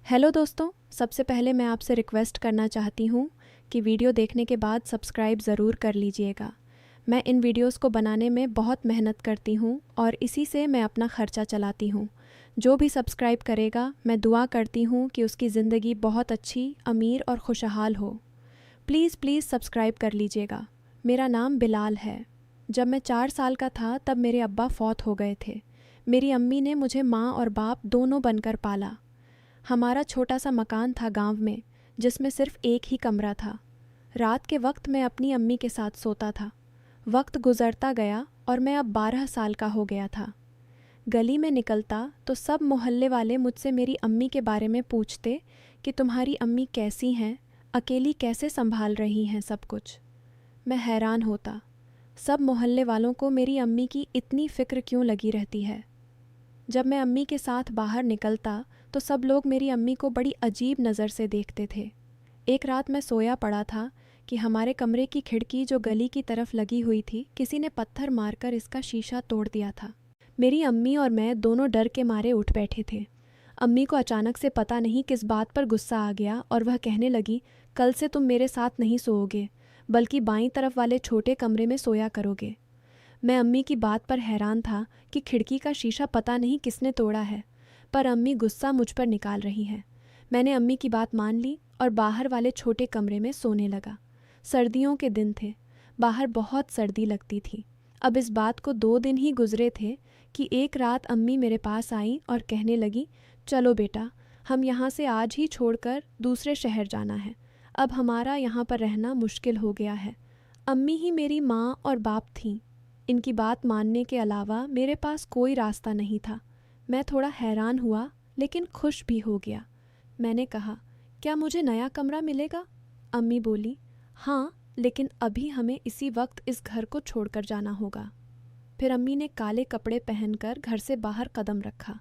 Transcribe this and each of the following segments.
Hello दोस्तों, सबसे पहले मैं आपसे रिक्वेस्ट करना चाहती हूँ कि वीडियो देखने के बाद सब्सक्राइब ज़रूर कर लीजिएगा। मैं इन वीडियोस को बनाने में बहुत मेहनत करती हूँ और इसी से मैं अपना ख़र्चा चलाती हूँ। जो भी सब्सक्राइब करेगा, मैं दुआ करती हूँ कि उसकी ज़िंदगी बहुत अच्छी, अमीर और खुशहाल हो। प्लीज़ प्लीज़ सब्सक्राइब कर लीजिएगा। मेरा नाम बिलाल है। जब मैं 4 साल का था तब मेरे अब्बा फौत हो गए थे। मेरी अम्मी ने मुझे माँ और बाप दोनों बनकर पाला। हमारा छोटा सा मकान था गांव में, जिसमें सिर्फ एक ही कमरा था। रात के वक्त मैं अपनी अम्मी के साथ सोता था। वक्त गुजरता गया और मैं अब 12 साल का हो गया था। गली में निकलता तो सब मोहल्ले वाले मुझसे मेरी अम्मी के बारे में पूछते कि तुम्हारी अम्मी कैसी हैं, अकेली कैसे संभाल रही हैं सब कुछ। मैं हैरान होता, सब मोहल्ले वालों को मेरी अम्मी की इतनी फ़िक्र क्यों लगी रहती है। जब मैं अम्मी के साथ बाहर निकलता तो सब लोग मेरी अम्मी को बड़ी अजीब नज़र से देखते थे। एक रात मैं सोया पड़ा था कि हमारे कमरे की खिड़की जो गली की तरफ लगी हुई थी, किसी ने पत्थर मारकर इसका शीशा तोड़ दिया था। मेरी अम्मी और मैं दोनों डर के मारे उठ बैठे थे। अम्मी को अचानक से पता नहीं किस बात पर गुस्सा आ गया और वह कहने लगी, कल से तुम मेरे साथ नहीं सोओगे, बल्कि बाईं तरफ वाले छोटे कमरे में सोया करोगे। मैं अम्मी की बात पर हैरान था कि खिड़की का शीशा पता नहीं किसने तोड़ा है, पर अम्मी गुस्सा मुझ पर निकाल रही हैं। मैंने अम्मी की बात मान ली और बाहर वाले छोटे कमरे में सोने लगा। सर्दियों के दिन थे, बाहर बहुत सर्दी लगती थी। अब इस बात को 2 दिन ही गुजरे थे कि एक रात अम्मी मेरे पास आई और कहने लगी, चलो बेटा, हम यहाँ से आज ही छोड़कर दूसरे शहर जाना है। अब हमारा यहाँ पर रहना मुश्किल हो गया है। अम्मी ही मेरी माँ और बाप थीं। इनकी बात मानने के अलावा मेरे पास कोई रास्ता नहीं था। मैं थोड़ा हैरान हुआ लेकिन खुश भी हो गया। मैंने कहा, क्या मुझे नया कमरा मिलेगा? अम्मी बोली, हाँ, लेकिन अभी हमें इसी वक्त इस घर को छोड़कर जाना होगा। फिर अम्मी ने काले कपड़े पहनकर घर से बाहर कदम रखा।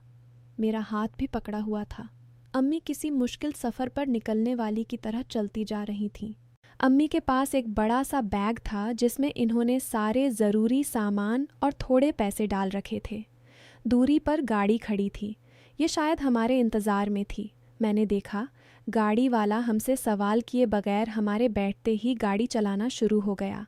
मेरा हाथ भी पकड़ा हुआ था। अम्मी किसी मुश्किल सफ़र पर निकलने वाली की तरह चलती जा रही थीं। अम्मी के पास एक बड़ा सा बैग था जिसमें इन्होंने सारे ज़रूरी सामान और थोड़े पैसे डाल रखे थे। दूरी पर गाड़ी खड़ी थी। ये शायद हमारे इंतज़ार में थी। मैंने देखा, गाड़ी वाला हमसे सवाल किए बगैर हमारे बैठते ही गाड़ी चलाना शुरू हो गया।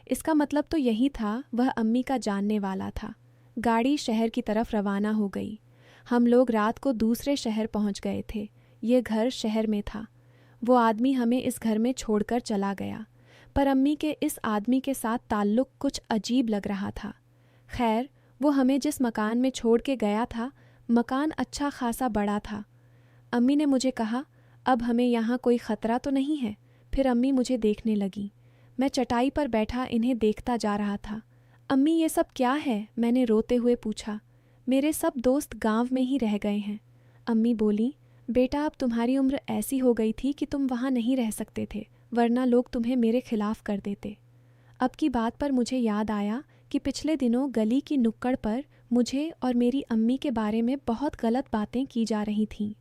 इसका मतलब तो यही था, वह अम्मी का जानने वाला था। गाड़ी शहर की तरफ रवाना हो गई। हम लोग रात को दूसरे शहर पहुंच गए थे। ये घर शहर में था। वो आदमी हमें इस घर में छोड़कर चला गया, पर अम्मी के इस आदमी के साथ ताल्लुक़ कुछ अजीब लग रहा था। खैर, वो हमें जिस मकान में छोड़ के गया था, मकान अच्छा खासा बड़ा था। अम्मी ने मुझे कहा, अब हमें यहाँ कोई ख़तरा तो नहीं है। फिर अम्मी मुझे देखने लगी। मैं चटाई पर बैठा इन्हें देखता जा रहा था। अम्मी, ये सब क्या है? मैंने रोते हुए पूछा। मेरे सब दोस्त गांव में ही रह गए हैं। अम्मी बोली, बेटा, अब तुम्हारी उम्र ऐसी हो गई थी कि तुम वहाँ नहीं रह सकते थे, वरना लोग तुम्हें मेरे खिलाफ कर देते। अब की बात पर मुझे याद आया कि पिछले दिनों गली की नुक्कड़ पर मुझे और मेरी अम्मी के बारे में बहुत गलत बातें की जा रही थीं।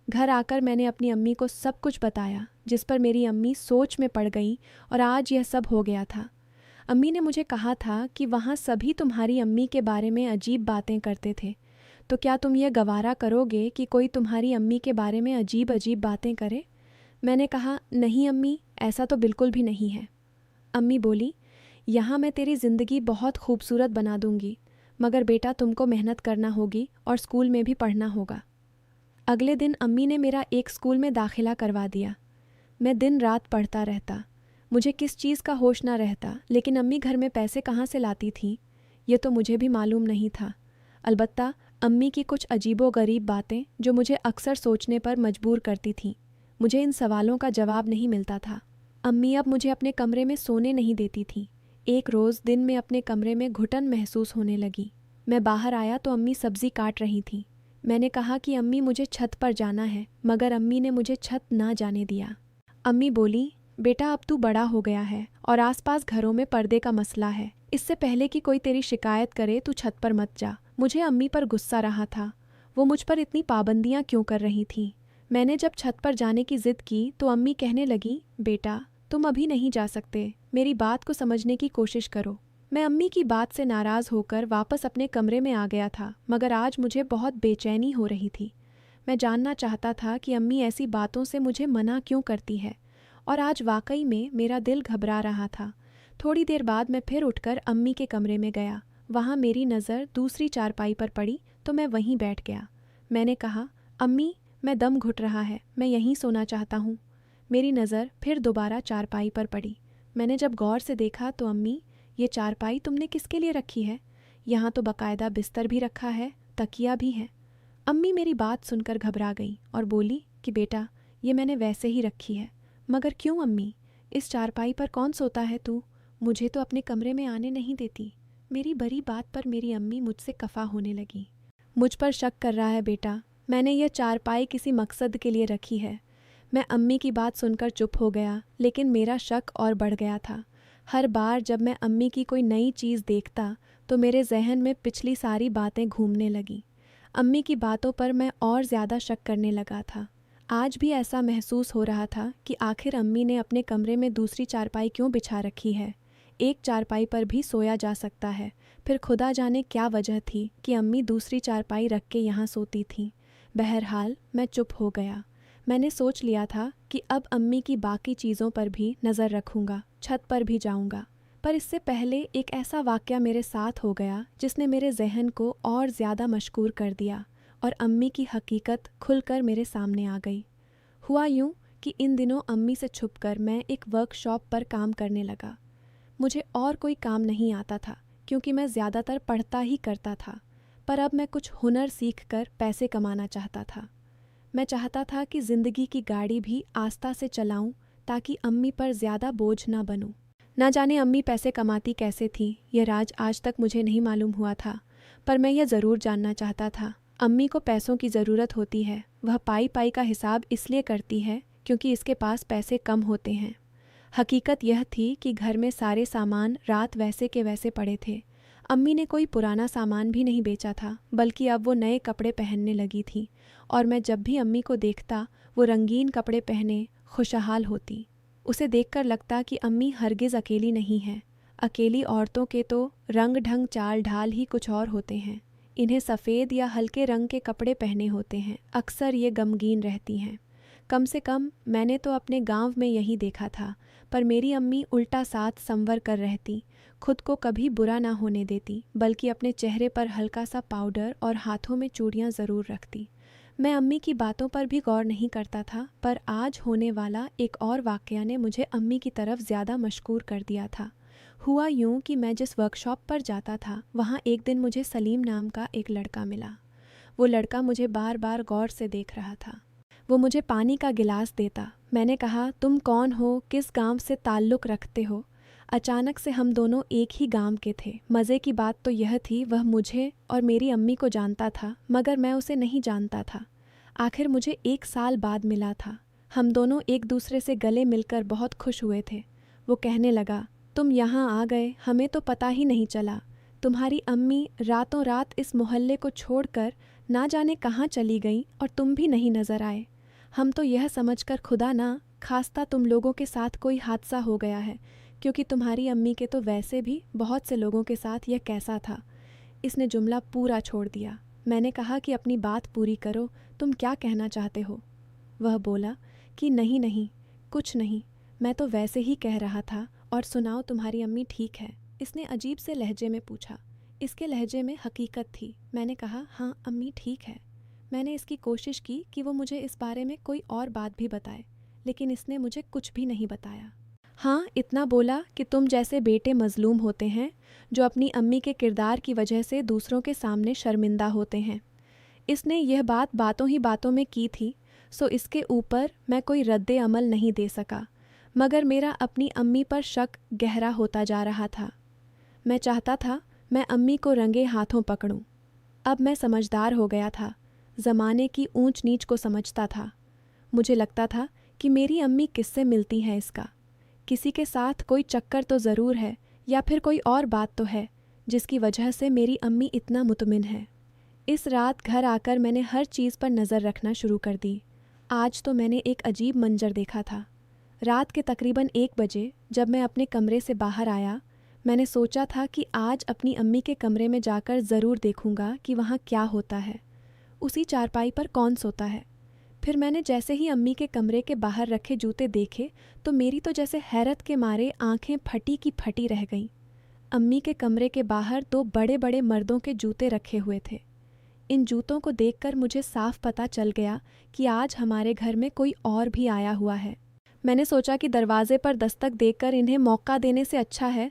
घर आकर मैंने अपनी अम्मी को सब कुछ बताया, जिस पर मेरी अम्मी सोच में पड़ गई और आज यह सब हो गया था। अम्मी ने मुझे कहा था कि वहाँ सभी तुम्हारी अम्मी के बारे में अजीब बातें करते थे, तो क्या तुम यह गवारा करोगे कि कोई तुम्हारी अम्मी के बारे में अजीब अजीब बातें करे? मैंने कहा, नहीं अम्मी, ऐसा तो बिल्कुल भी नहीं है। अम्मी बोली, यहाँ मैं तेरी ज़िंदगी बहुत खूबसूरत बना दूँगी, मगर बेटा तुमको मेहनत करना होगी और स्कूल में भी पढ़ना होगा। अगले दिन अम्मी ने मेरा एक स्कूल में दाखिला करवा दिया। मैं दिन रात पढ़ता रहता। मुझे किस चीज़ का होश ना रहता, लेकिन अम्मी घर में पैसे कहाँ से लाती थीं, ये तो मुझे भी मालूम नहीं था। अलबत्ता अम्मी की कुछ अजीबोगरीब बातें जो मुझे अक्सर सोचने पर मजबूर करती थीं। मुझे इन सवालों का जवाब नहीं मिलता था। अम्मी अब मुझे अपने कमरे में सोने नहीं देती थीं। एक रोज़ दिन में अपने कमरे में घुटन महसूस होने लगी। मैं बाहर आया तो अम्मी सब्ज़ी काट रही थीं। मैंने कहा कि अम्मी, मुझे छत पर जाना है, मगर अम्मी ने मुझे छत ना जाने दिया। अम्मी बोली, बेटा, अब तू बड़ा हो गया है और आसपास घरों में पर्दे का मसला है। इससे पहले कि कोई तेरी शिकायत करे, तू छत पर मत जा। मुझे अम्मी पर गुस्सा रहा था। वो मुझ पर इतनी पाबंदियां क्यों कर रही थीं। मैंने जब छत पर जाने की ज़िद की तो अम्मी कहने लगी, बेटा, तुम अभी नहीं जा सकते, मेरी बात को समझने की कोशिश करो। मैं अम्मी की बात से नाराज़ होकर वापस अपने कमरे में आ गया था, मगर आज मुझे बहुत बेचैनी हो रही थी। मैं जानना चाहता था कि अम्मी ऐसी बातों से मुझे मना क्यों करती है, और आज वाकई में मेरा दिल घबरा रहा था। थोड़ी देर बाद मैं फिर उठकर अम्मी के कमरे में गया। वहाँ मेरी नज़र दूसरी चारपाई पर पड़ी तो मैं वहीं बैठ गया। मैंने कहा, अम्मी, मैं दम घुट रहा है, मैं यहीं सोना चाहता हूँ। मेरी नज़र फिर दोबारा चारपाई पर पड़ी। मैंने जब गौर से देखा तो अम्मी, ये चारपाई तुमने किसके लिए रखी है? यहाँ तो बाकायदा बिस्तर भी रखा है, तकिया भी है। अम्मी मेरी बात सुनकर घबरा गई और बोली कि बेटा, ये मैंने वैसे ही रखी है। मगर क्यों अम्मी? इस चारपाई पर कौन सोता है तू? मुझे तो अपने कमरे में आने नहीं देती। मेरी बड़ी बात पर मेरी अम्मी मुझसे कफ़ा होने लगी। मुझ पर शक कर रहा है बेटा, मैंने यह चारपाई किसी मकसद के लिए रखी है। मैं अम्मी की बात सुनकर चुप हो गया, लेकिन मेरा शक और बढ़ गया था। हर बार जब मैं अम्मी की कोई नई चीज़ देखता तो मेरे जहन में पिछली सारी बातें घूमने लगीं। अम्मी की बातों पर मैं और ज़्यादा शक करने लगा था। आज भी ऐसा महसूस हो रहा था कि आखिर अम्मी ने अपने कमरे में दूसरी चारपाई क्यों बिछा रखी है। एक चारपाई पर भी सोया जा सकता है, फिर खुदा जाने क्या वजह थी कि अम्मी दूसरी चारपाई रख के यहाँ सोती थीं। बहरहाल मैं चुप हो गया। मैंने सोच लिया था कि अब अम्मी की बाकी चीज़ों पर भी नज़र रखूँगा, छत पर भी जाऊँगा। पर इससे पहले एक ऐसा वाक़या मेरे साथ हो गया जिसने मेरे जहन को और ज़्यादा मशकूर कर दिया और अम्मी की हकीकत खुलकर मेरे सामने आ गई। हुआ यूँ कि इन दिनों अम्मी से छुपकर मैं एक वर्कशॉप पर काम करने लगा। मुझे और कोई काम नहीं आता था क्योंकि मैं ज़्यादातर पढ़ता ही करता था, पर अब मैं कुछ हुनर सीखकर पैसे कमाना चाहता था। मैं चाहता था कि ज़िंदगी की गाड़ी भी आस्ता से चलाऊं ताकि अम्मी पर ज़्यादा बोझ ना बनूं। ना जाने अम्मी पैसे कमाती कैसे थी, यह राज आज तक मुझे नहीं मालूम हुआ था, पर मैं यह ज़रूर जानना चाहता था। अम्मी को पैसों की ज़रूरत होती है, वह पाई पाई का हिसाब इसलिए करती है क्योंकि इसके पास पैसे कम होते हैं। हकीकत यह थी कि घर में सारे सामान रात वैसे के वैसे पड़े थे। अम्मी ने कोई पुराना सामान भी नहीं बेचा था, बल्कि अब वो नए कपड़े पहनने लगी थी, और मैं जब भी अम्मी को देखता वो रंगीन कपड़े पहने खुशहाल होती। उसे देखकर लगता कि अम्मी हरगिज़ अकेली नहीं है। अकेली औरतों के तो रंग ढंग चाल ढाल ही कुछ और होते हैं। इन्हें सफ़ेद या हल्के रंग के कपड़े पहने होते हैं। अक्सर ये गमगीन रहती हैं। कम से कम मैंने तो अपने गांव में यही देखा था, पर मेरी अम्मी उल्टा साथ संवर कर रहती, खुद को कभी बुरा ना होने देती, बल्कि अपने चेहरे पर हल्का सा पाउडर और हाथों में चूड़ियाँ ज़रूर रखती। मैं अम्मी की बातों पर भी गौर नहीं करता था, पर आज होने वाला एक और वाक़या ने मुझे अम्मी की तरफ ज़्यादा मशकूर कर दिया था। हुआ यूँ कि मैं जिस वर्कशॉप पर जाता था वहाँ एक दिन मुझे सलीम नाम का एक लड़का मिला। वो लड़का मुझे बार बार गौर से देख रहा था। वो मुझे पानी का गिलास देता। मैंने कहा, तुम कौन हो, किस गांव से ताल्लुक़ रखते हो? अचानक से हम दोनों एक ही गांव के थे। मज़े की बात तो यह थी वह मुझे और मेरी अम्मी को जानता था, मगर मैं उसे नहीं जानता था। आखिर मुझे 1 साल बाद मिला था। हम दोनों एक दूसरे से गले मिलकर बहुत खुश हुए थे। वो कहने लगा, तुम यहाँ आ गए, हमें तो पता ही नहीं चला। तुम्हारी अम्मी रातों रात इस मोहल्ले को छोड़कर ना जाने कहाँ चली गई और तुम भी नहीं नज़र आए। हम तो यह समझकर खुदा ना खास्ता तुम लोगों के साथ कोई हादसा हो गया है, क्योंकि तुम्हारी अम्मी के तो वैसे भी बहुत से लोगों के साथ यह कैसा था। इसने जुमला पूरा छोड़ दिया। मैंने कहा कि अपनी बात पूरी करो, तुम क्या कहना चाहते हो? वह बोला कि नहीं नहीं, कुछ नहीं, मैं तो वैसे ही कह रहा था। और सुनाओ, तुम्हारी अम्मी ठीक है? इसने अजीब से लहजे में पूछा। इसके लहजे में हकीकत थी। मैंने कहा, हाँ अम्मी ठीक है। मैंने इसकी कोशिश की कि वो मुझे इस बारे में कोई और बात भी बताए, लेकिन इसने मुझे कुछ भी नहीं बताया। हाँ, इतना बोला कि तुम जैसे बेटे मजलूम होते हैं जो अपनी अम्मी के किरदार की वजह से दूसरों के सामने शर्मिंदा होते हैं। इसने यह बात बातों ही बातों में की थी, सो इसके ऊपर मैं कोई रद्दे अमल नहीं दे सका, मगर मेरा अपनी अम्मी पर शक गहरा होता जा रहा था। मैं चाहता था मैं अम्मी को रंगे हाथों पकड़ूं। अब मैं समझदार हो गया था, ज़माने की ऊंच नीच को समझता था। मुझे लगता था कि मेरी अम्मी किससे मिलती है, इसका किसी के साथ कोई चक्कर तो ज़रूर है, या फिर कोई और बात तो है जिसकी वजह से मेरी अम्मी इतना मुतमिन है। इस रात घर आकर मैंने हर चीज़ पर नज़र रखना शुरू कर दी। आज तो मैंने एक अजीब मंजर देखा था। रात के तकरीबन 1 बजे जब मैं अपने कमरे से बाहर आया, मैंने सोचा था कि आज अपनी अम्मी के कमरे में जाकर ज़रूर देखूंगा कि वहाँ क्या होता है। उसी चारपाई पर कौन सोता है। फिर मैंने जैसे ही अम्मी के कमरे के बाहर रखे जूते देखे तो मेरी तो जैसे हैरत के मारे आंखें फटी की फटी रह गईं। अम्मी के कमरे के बाहर 2 बड़े बड़े मर्दों के जूते रखे हुए थे। इन जूतों को देखकर मुझे साफ पता चल गया कि आज हमारे घर में कोई और भी आया हुआ है। मैंने सोचा कि दरवाजे पर दस्तक देकर इन्हें मौका देने से अच्छा है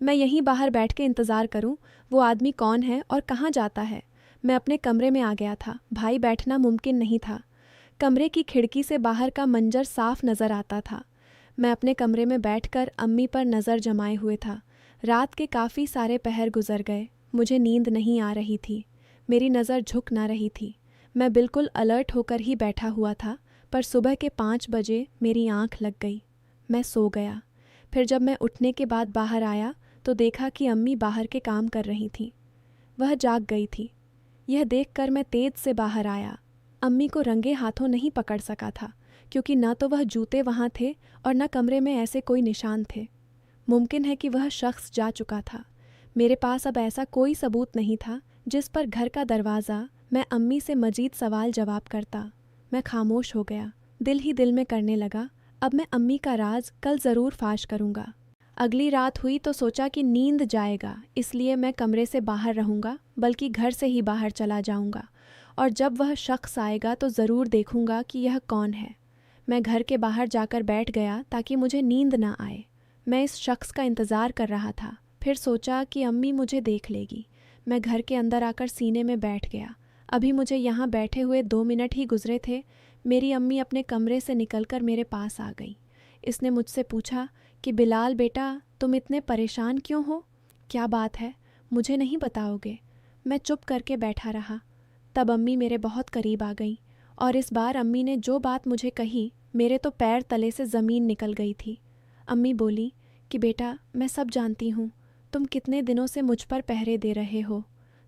मैं यहीं बाहर बैठ के इंतज़ार करूं वो आदमी कौन है और कहाँ जाता है। मैं अपने कमरे में आ गया था। भाई बैठना मुमकिन नहीं था। कमरे की खिड़की से बाहर का मंजर साफ नज़र आता था। मैं अपने कमरे में बैठकर अम्मी पर नज़र जमाए हुए था। रात के काफ़ी सारे पहर गुजर गए। मुझे नींद नहीं आ रही थी। मेरी नज़र झुक ना रही थी। मैं बिल्कुल अलर्ट होकर ही बैठा हुआ था, पर सुबह के 5 बजे मेरी आंख लग गई। मैं सो गया। फिर जब मैं उठने के बाद बाहर आया तो देखा कि अम्मी बाहर के काम कर रही थीं। वह जाग गई थी। यह देखकर मैं तेज से बाहर आया। अम्मी को रंगे हाथों नहीं पकड़ सका था, क्योंकि न तो वह जूते वहाँ थे और न कमरे में ऐसे कोई निशान थे। मुमकिन है कि वह शख्स जा चुका था। मेरे पास अब ऐसा कोई सबूत नहीं था जिस पर घर का दरवाज़ा मैं अम्मी से मजीद सवाल जवाब करता। मैं खामोश हो गया। दिल ही दिल में करने लगा, अब मैं अम्मी का राज कल ज़रूर फाश करूँगा। अगली रात हुई तो सोचा कि नींद जाएगा, इसलिए मैं कमरे से बाहर रहूँगा, बल्कि घर से ही बाहर चला जाऊँगा, और जब वह शख्स आएगा तो ज़रूर देखूँगा कि यह कौन है। मैं घर के बाहर जाकर बैठ गया ताकि मुझे नींद ना आए। मैं इस शख्स का इंतज़ार कर रहा था। फिर सोचा कि अम्मी मुझे देख लेगी। मैं घर के अंदर आकर सीने में बैठ गया। अभी मुझे यहाँ बैठे हुए 2 मिनट ही गुजरे थे, मेरी अम्मी अपने कमरे से निकलकर मेरे पास आ गई। इसने मुझसे पूछा कि बिलाल बेटा, तुम इतने परेशान क्यों हो? क्या बात है, मुझे नहीं बताओगे? मैं चुप करके बैठा रहा। तब अम्मी मेरे बहुत करीब आ गई, और इस बार अम्मी ने जो बात मुझे कही, मेरे तो पैर तले से ज़मीन निकल गई थी। अम्मी बोली कि बेटा, मैं सब जानती हूँ। तुम कितने दिनों से मुझ पर पहरे दे रहे हो।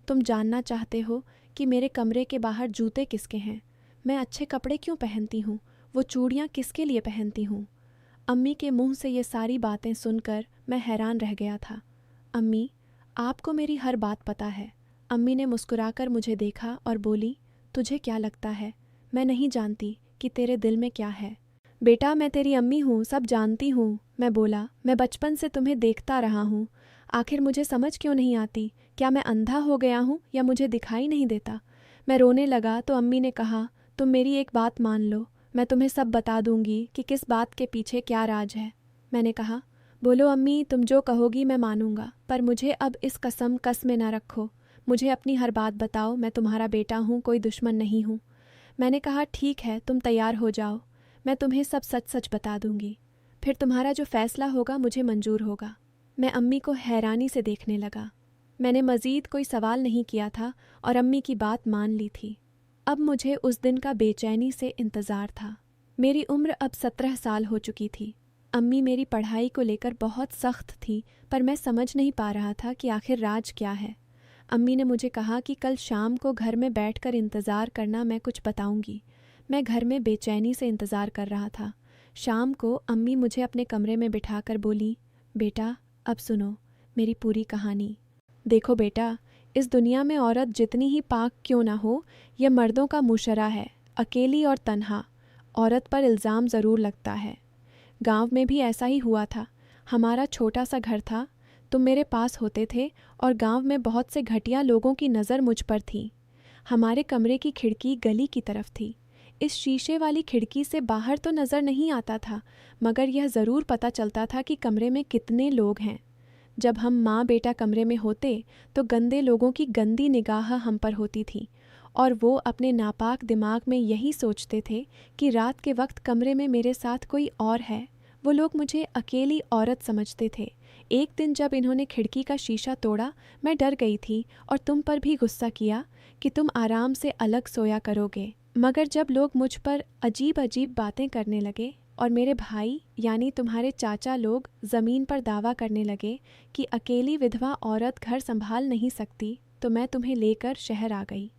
तुम जानना चाहते हो कि मेरे कमरे के बाहर जूते किसके हैं, मैं अच्छे कपड़े क्यों पहनती हूँ, वो चूड़ियाँ किसके लिए पहनती हूँ। अम्मी के मुंह से ये सारी बातें सुनकर मैं हैरान रह गया था। अम्मी, आपको मेरी हर बात पता है। अम्मी ने मुस्कुराकर मुझे देखा और बोली, तुझे क्या लगता है मैं नहीं जानती कि तेरे दिल में क्या है? बेटा, मैं तेरी अम्मी हूँ, सब जानती हूँ। मैं बोला, मैं बचपन से तुम्हें देखता रहा हूँ। आखिर मुझे समझ क्यों नहीं आती? क्या मैं अंधा हो गया हूँ या मुझे दिखाई नहीं देता? मैं रोने लगा तो अम्मी ने कहा, तुम मेरी एक बात मान लो, मैं तुम्हें सब बता दूंगी कि किस बात के पीछे क्या राज है। मैंने कहा, बोलो अम्मी, तुम जो कहोगी मैं मानूंगा, पर मुझे अब इस कस में ना रखो। मुझे अपनी हर बात बताओ, मैं तुम्हारा बेटा हूँ, कोई दुश्मन नहीं हूँ। मैंने कहा, ठीक है, तुम तैयार हो जाओ, मैं तुम्हें सब सच सच बता दूंगी। फिर तुम्हारा जो फैसला होगा मुझे मंजूर होगा। मैं अम्मी को हैरानी से देखने लगा। मैंने मज़ीद कोई सवाल नहीं किया था और अम्मी की बात मान ली थी। अब मुझे उस दिन का बेचैनी से इंतज़ार था। मेरी उम्र अब 17 साल हो चुकी थी। अम्मी मेरी पढ़ाई को लेकर बहुत सख्त थी, पर मैं समझ नहीं पा रहा था कि आखिर राज क्या है। अम्मी ने मुझे कहा कि कल शाम को घर में बैठकर इंतज़ार करना, मैं कुछ बताऊंगी। मैं घर में बेचैनी से इंतज़ार कर रहा था। शाम को अम्मी मुझे अपने कमरे में बिठाकर बोली, बेटा, अब सुनो मेरी पूरी कहानी। देखो बेटा, इस दुनिया में औरत जितनी ही पाक क्यों ना हो, यह मर्दों का मुशरा है। अकेली और तन्हा औरत पर इल्ज़ाम ज़रूर लगता है। गांव में भी ऐसा ही हुआ था। हमारा छोटा सा घर था, तुम मेरे पास होते थे, और गांव में बहुत से घटिया लोगों की नज़र मुझ पर थी। हमारे कमरे की खिड़की गली की तरफ थी। इस शीशे वाली खिड़की से बाहर तो नज़र नहीं आता था, मगर यह ज़रूर पता चलता था कि कमरे में कितने लोग हैं। जब हम माँ बेटा कमरे में होते तो गंदे लोगों की गंदी निगाह हम पर होती थी, और वो अपने नापाक दिमाग में यही सोचते थे कि रात के वक्त कमरे में मेरे साथ कोई और है। वो लोग मुझे अकेली औरत समझते थे। एक दिन जब इन्होंने खिड़की का शीशा तोड़ा, मैं डर गई थी और तुम पर भी गुस्सा किया कि तुम आराम से अलग सोया करोगे। मगर जब लोग मुझ पर अजीब अजीब बातें करने लगे और मेरे भाई यानी तुम्हारे चाचा लोग ज़मीन पर दावा करने लगे कि अकेली विधवा औरत घर संभाल नहीं सकती, तो मैं तुम्हें लेकर शहर आ गई।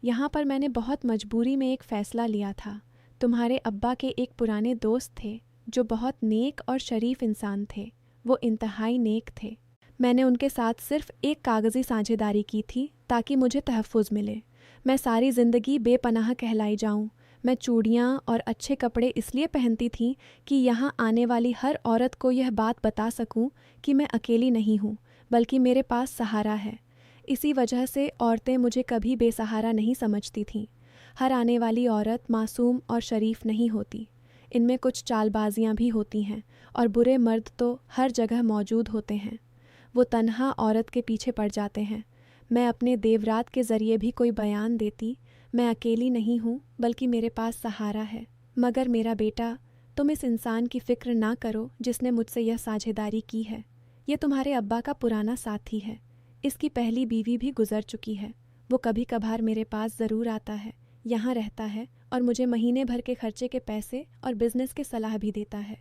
यहाँ पर मैंने बहुत मजबूरी में एक फ़ैसला लिया था। तुम्हारे अब्बा के एक पुराने दोस्त थे जो बहुत नेक और शरीफ इंसान थे। वो इंतहाई नेक थे। मैंने उनके साथ सिर्फ एक कागज़ी साझेदारी की थी ताकि मुझे तहफ़्फ़ुज़ मिले। मैं सारी ज़िंदगी बेपनाह कहलाई जाऊं। मैं चूड़ियाँ और अच्छे कपड़े इसलिए पहनती थी कि यहाँ आने वाली हर औरत को यह बात बता सकूं कि मैं अकेली नहीं हूँ, बल्कि मेरे पास सहारा है। इसी वजह से औरतें मुझे कभी बेसहारा नहीं समझती थीं। हर आने वाली औरत मासूम और शरीफ नहीं होती। इनमें कुछ चालबाजियाँ भी होती हैं, और बुरे मर्द तो हर जगह मौजूद होते हैं। वो तन्हा औरत के पीछे पड़ जाते हैं। मैं अपने देवरात के ज़रिए भी कोई बयान देती, मैं अकेली नहीं हूँ, बल्कि मेरे पास सहारा है। मगर मेरा बेटा, तुम इस इंसान की फ़िक्र ना करो जिसने मुझसे यह साझेदारी की है। ये तुम्हारे अब्बा का पुराना साथी है। इसकी पहली बीवी भी गुजर चुकी है। वो कभी कभार मेरे पास ज़रूर आता है, यहाँ रहता है और मुझे महीने भर के खर्चे के पैसे और बिजनेस के सलाह भी देता है।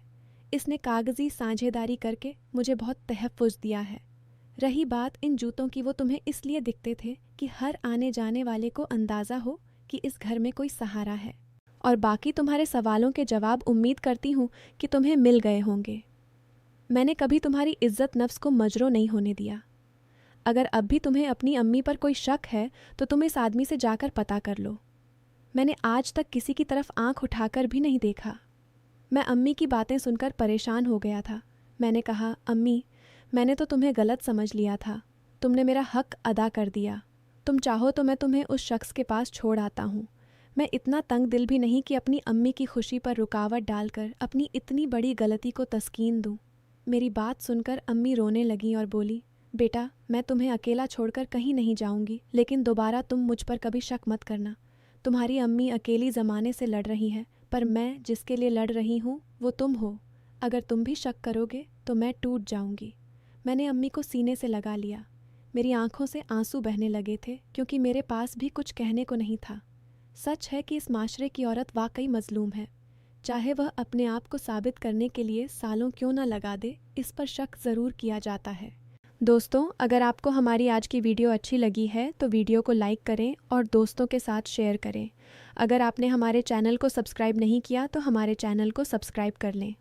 इसने कागज़ी साझेदारी करके मुझे बहुत तहफ़्फ़ुज़ दिया है। रही बात इन जूतों की, वो तुम्हें इसलिए दिखते थे कि हर आने जाने वाले को अंदाज़ा हो कि इस घर में कोई सहारा है। और बाकी तुम्हारे सवालों के जवाब उम्मीद करती हूँ कि तुम्हें मिल गए होंगे। मैंने कभी तुम्हारी इज्जत नफ्स को मजरो नहीं होने दिया। अगर अब भी तुम्हें अपनी अम्मी पर कोई शक है तो तुम इस आदमी से जाकर पता कर लो। मैंने आज तक किसी की तरफ आंख उठाकर भी नहीं देखा। मैं अम्मी की बातें सुनकर परेशान हो गया था। मैंने कहा, अम्मी, मैंने तो तुम्हें गलत समझ लिया था। तुमने मेरा हक अदा कर दिया। तुम चाहो तो मैं तुम्हें उस शख्स के पास छोड़ आता हूँ। मैं इतना तंग दिल भी नहीं कि अपनी अम्मी की खुशी पर रुकावट डालकर अपनी इतनी बड़ी गलती को तस्कीन दूँ। मेरी बात सुनकर अम्मी रोने लगी और बोली, बेटा, मैं तुम्हें अकेला छोड़कर कहीं नहीं जाऊंगी, लेकिन दोबारा तुम मुझ पर कभी शक मत करना। तुम्हारी अम्मी अकेली ज़माने से लड़ रही हैं, पर मैं जिसके लिए लड़ रही हूँ वो तुम हो। अगर तुम भी शक करोगे तो मैं टूट जाऊंगी। मैंने अम्मी को सीने से लगा लिया। मेरी आंखों से आंसू बहने लगे थे, क्योंकि मेरे पास भी कुछ कहने को नहीं था। सच है कि इस माशरे की औरत वाकई मजलूम है। चाहे वह अपने आप को साबित करने के लिए सालों क्यों ना लगा दे, इस पर शक ज़रूर किया जाता है। दोस्तों, अगर आपको हमारी आज की वीडियो अच्छी लगी है तो वीडियो को लाइक करें और दोस्तों के साथ शेयर करें। अगर आपने हमारे चैनल को सब्सक्राइब नहीं किया तो हमारे चैनल को सब्सक्राइब कर लें।